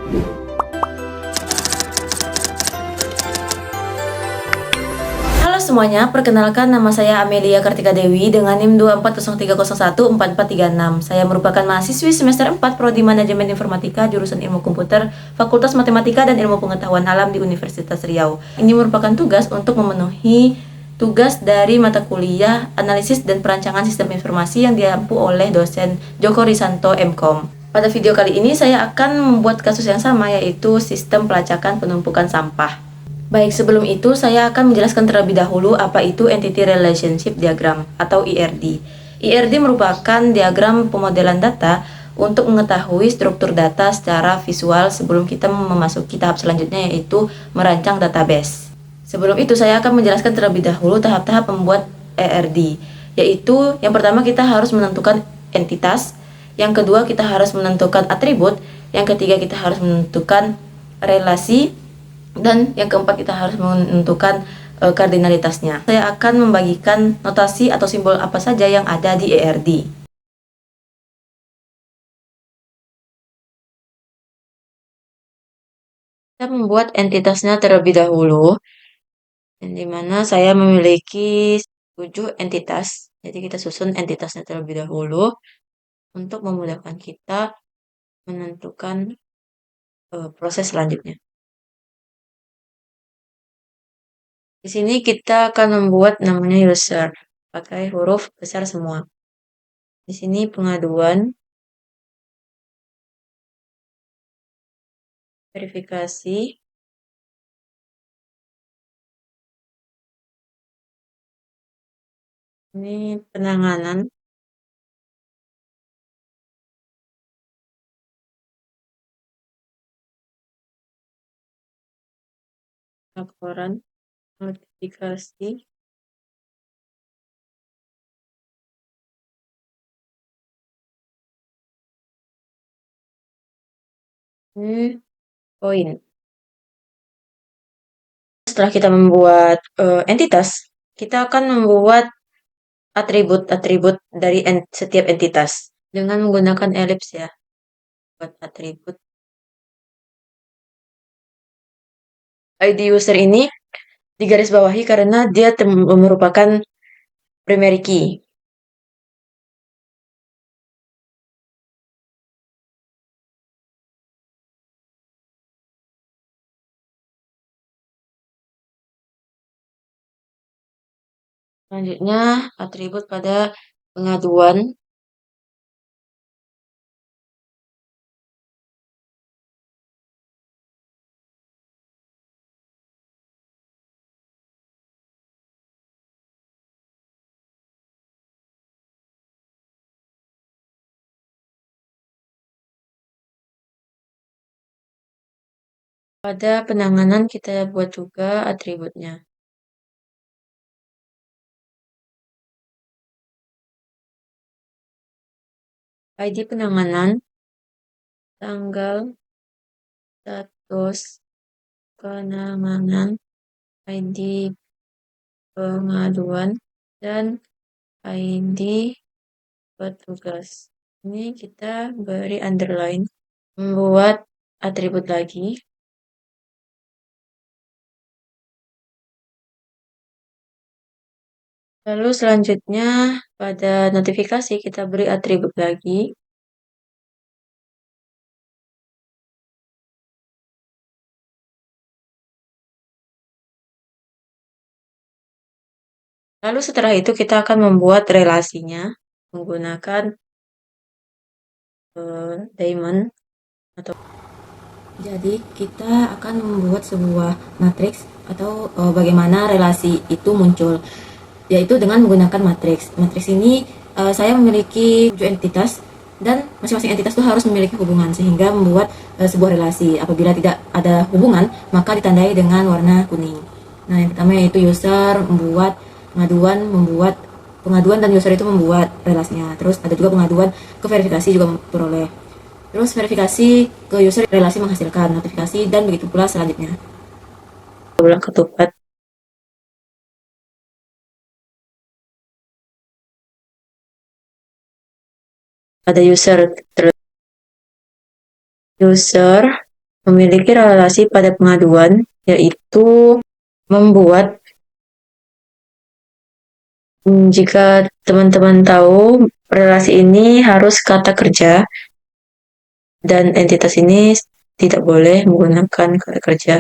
Halo semuanya, perkenalkan nama saya Amelia Kartika Dewi dengan NIM 24030144436. Saya merupakan mahasiswi semester 4 Prodi Manajemen Informatika jurusan Ilmu Komputer, Fakultas Matematika dan Ilmu Pengetahuan Alam di Universitas Riau. Ini merupakan tugas untuk memenuhi tugas dari mata kuliah Analisis dan Perancangan Sistem Informasi yang diampu oleh dosen Joko Risanto MKOM. Pada video kali ini saya akan membuat kasus yang sama, yaitu sistem pelacakan penumpukan sampah. Baik, sebelum itu saya akan menjelaskan terlebih dahulu apa itu Entity Relationship Diagram atau IRD. IRD merupakan diagram pemodelan data untuk mengetahui struktur data secara visual sebelum kita memasuki tahap selanjutnya, yaitu merancang database. Sebelum itu saya akan menjelaskan terlebih dahulu tahap-tahap membuat IRD, yaitu yang pertama kita harus menentukan entitas, yang kedua kita harus menentukan atribut, yang ketiga kita harus menentukan relasi, dan yang keempat kita harus menentukan kardinalitasnya. Saya akan membagikan notasi atau simbol apa saja yang ada di ERD. Kita membuat entitasnya terlebih dahulu, dan dimana saya memiliki 7 entitas. Jadi kita susun entitasnya terlebih dahulu untuk memudahkan kita menentukan proses selanjutnya. Di sini kita akan membuat namanya user, pakai huruf besar semua. Di sini pengaduan, verifikasi, ini penanganan, laporan, notifikasi, ini poin. Setelah kita membuat entitas, kita akan membuat atribut-atribut dari setiap entitas dengan menggunakan elips ya. Buat atribut ID user ini digarisbawahi karena dia merupakan primary key. Selanjutnya, atribut pada pengaduan. Pada penanganan kita buat juga atributnya. ID penanganan, tanggal, status penanganan, ID pengaduan, dan ID petugas. Ini kita beri underline, membuat atribut lagi. Lalu selanjutnya pada notifikasi kita beri atribut lagi. Lalu setelah itu kita akan membuat relasinya menggunakan diamond atau jadi kita akan membuat sebuah matriks atau bagaimana relasi itu muncul, yaitu dengan menggunakan matriks. Matriks ini saya memiliki 7 entitas dan masing-masing entitas itu harus memiliki hubungan sehingga membuat sebuah relasi. Apabila tidak ada hubungan maka ditandai dengan warna kuning. Nah, yang pertama yaitu user membuat pengaduan dan user itu membuat relasinya. Terus ada juga pengaduan ke verifikasi juga memperoleh. Terus verifikasi ke user relasi menghasilkan notifikasi dan begitu pula selanjutnya. Ulang ketupat. Ada user memiliki relasi pada pengaduan, yaitu membuat, jika teman-teman tahu, relasi ini harus kata kerja, dan entitas ini tidak boleh menggunakan kata kerja.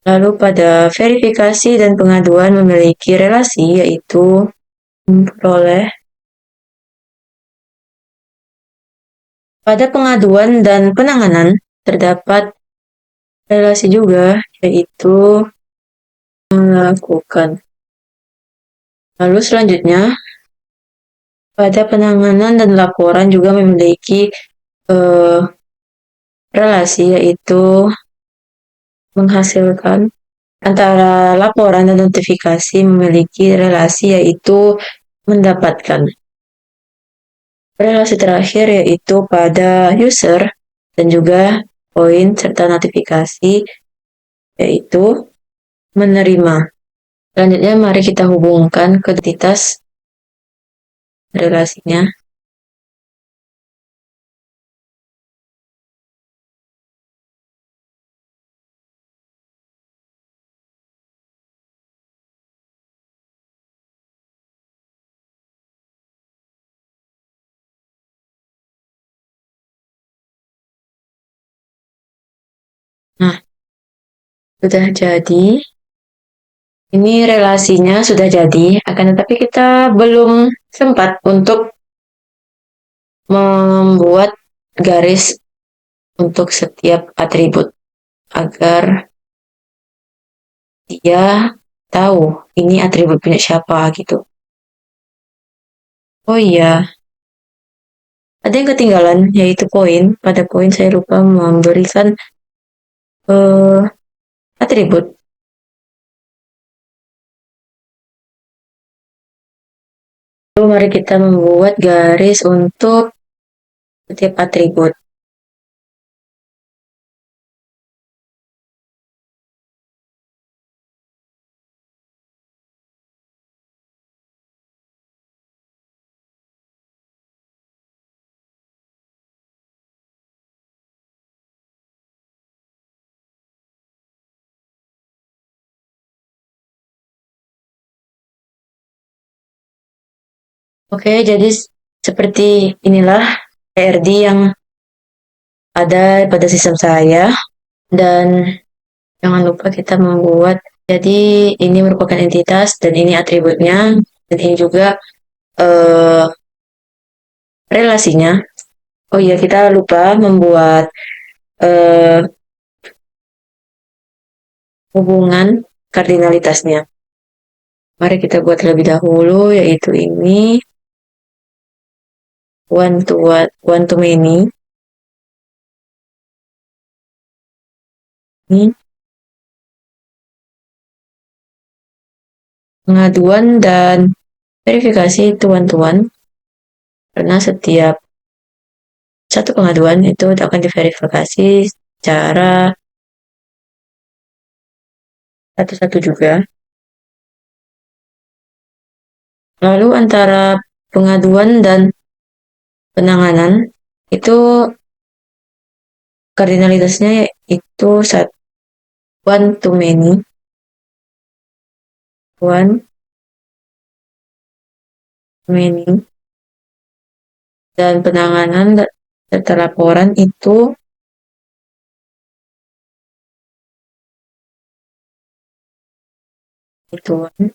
Lalu pada verifikasi dan pengaduan memiliki relasi, yaitu memperoleh. Pada pengaduan dan penanganan terdapat relasi juga, yaitu melakukan. Lalu selanjutnya, pada penanganan dan laporan juga memiliki relasi, yaitu menghasilkan. Antara laporan dan notifikasi memiliki relasi, yaitu mendapatkan. Relasi terakhir yaitu pada user dan juga poin serta notifikasi, yaitu menerima. Selanjutnya mari kita hubungkan ke entitas relasinya. Nah, sudah jadi. Ini relasinya sudah jadi, akan tetapi kita belum sempat untuk membuat garis untuk setiap atribut agar dia tahu ini atribut punya siapa gitu. Oh iya, ada yang ketinggalan yaitu poin. Pada poin saya lupa memberikan atribut. Lalu mari kita membuat garis untuk setiap atribut. Oke, jadi seperti inilah PRD yang ada pada sistem saya. Dan jangan lupa kita membuat, jadi ini merupakan entitas dan ini atributnya, dan ini juga relasinya. Oh iya, kita lupa membuat hubungan kardinalitasnya. Mari kita buat terlebih dahulu, yaitu ini one to many. Ini pengaduan dan verifikasi itu one to one, karena setiap satu pengaduan itu akan diverifikasi secara satu-satu juga. Lalu antara pengaduan dan penanganan itu kardinalitasnya itu one to many, dan penanganan serta laporan itu one.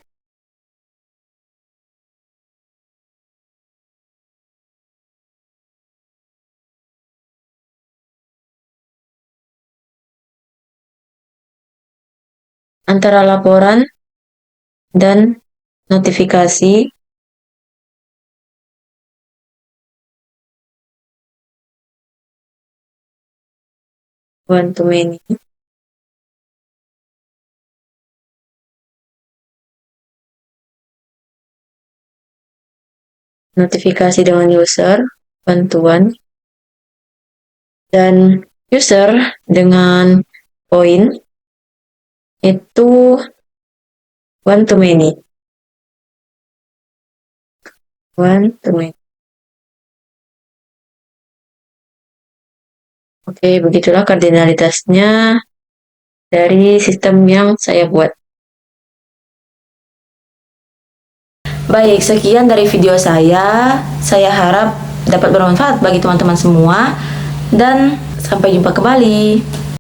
Antara laporan dan notifikasi one to many. Notifikasi dengan user one to one, dan user dengan poin itu one to many. One to many. Oke, begitulah kardinalitasnya dari sistem yang saya buat. Baik, sekian dari video saya. Saya harap dapat bermanfaat bagi teman-teman semua. Dan sampai jumpa kembali.